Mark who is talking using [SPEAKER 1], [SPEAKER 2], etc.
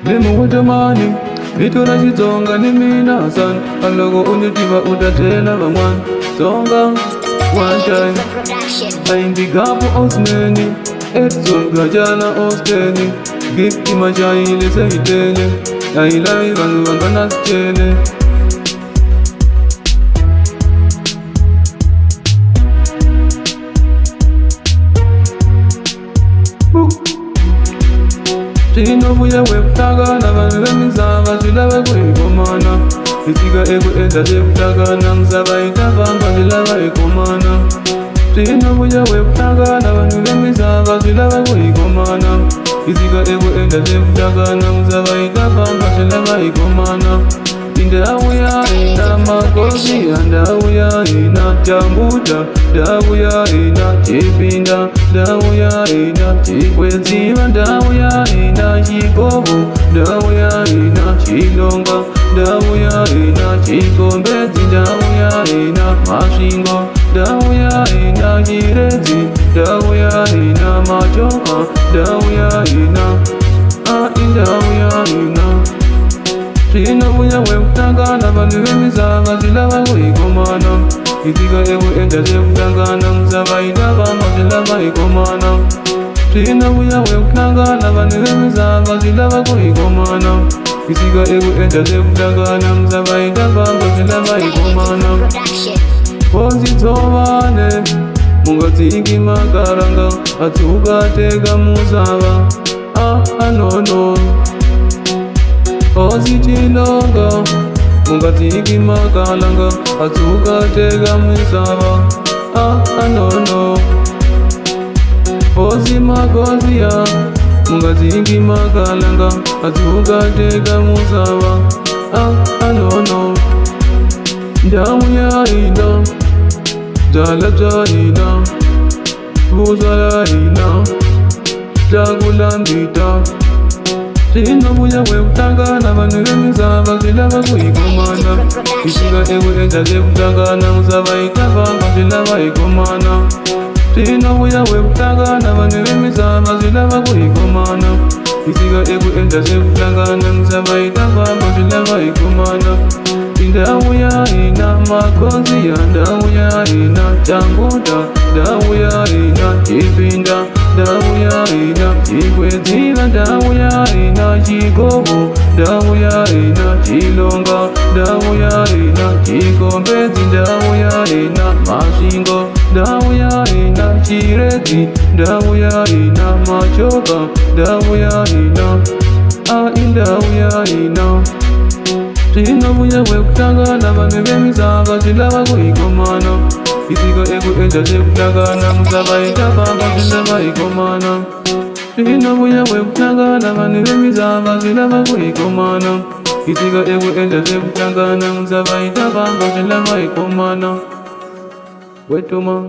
[SPEAKER 1] Blame with the money. Mituna chitsonga ni mina son. Aloko unyitiva utatela vamwan. Songa one time. Aindikapo osmeni. Edson gajana osteni. Gifti machaile seitele. Ailai vangu vanganas chele. Chino buya webtaga na vanwe mizava zilava kuikomana. Itiga ego enda zebtaga na mzava itavanga zilava ikomana. Chino buya webtaga na vanwe mizava zilava kuikomana. Itiga ego enda zebtaga na mzava itavanga zilava ikomana. Ndauya ina makosi, ndauya ina chambuta, ndauya ina chipinda, ndauya ina chikweziva, ndauya ina chikovo, ndauya ina chilonga, ndauya ina chikombezi, ndauya ina mashingo, ndauya ina chirezi, ndauya ina machoka, ndauya ina ndauya ina. Chino buya webtaga na vanwe mizava zilava kuikomana. Itiga ego enda zebtaga na mzava itavanga zilava ikomana. Chino buya webtaga na vanwe mizava zilava kuikomana. Itiga ego enda zebtaga na mzava itavanga zilava ikomana. Pozi tovane mungatiki makaranga atukatega muzava no. Ozi chilonga mungatiki makalanga atukatega mwisava no. Ozi makozia mungatiki makalanga atukatega mwisava no. Ndauya ina dalata ina buzala ina dagulandita. Chino buya webtaga na vanwe mizava zilava kuikomana. Itiga ego enda zebtaga na mzava itavanga zilava ikomana. Chino buya webtaga na vanwe mizava zilava kuikomana. Itiga ego enda zebtaga na mzava itavanga zilava ikomana. Ndauya ina makosi, ndauya ina chambuta, ndauya ina chipinda, ndauya ina chikweziva, ndauya ina chikovo, ndauya ina chilonga, ndauya ina chikombezi, ndauya ina mashingo, ndauya ina chirezi, ndauya ina machoka, ndauya ina ndauya ina. Chino buya webtaga na vanwe mizava zilava kuikomana. Itiga ego enda zebtaga na mzava itavanga zilava ikomana. Chino buya webtaga na vanwe mizava zilava kuikomana. Itiga ego enda zebtaga na mzava itavanga zilava ikomana. Wetuma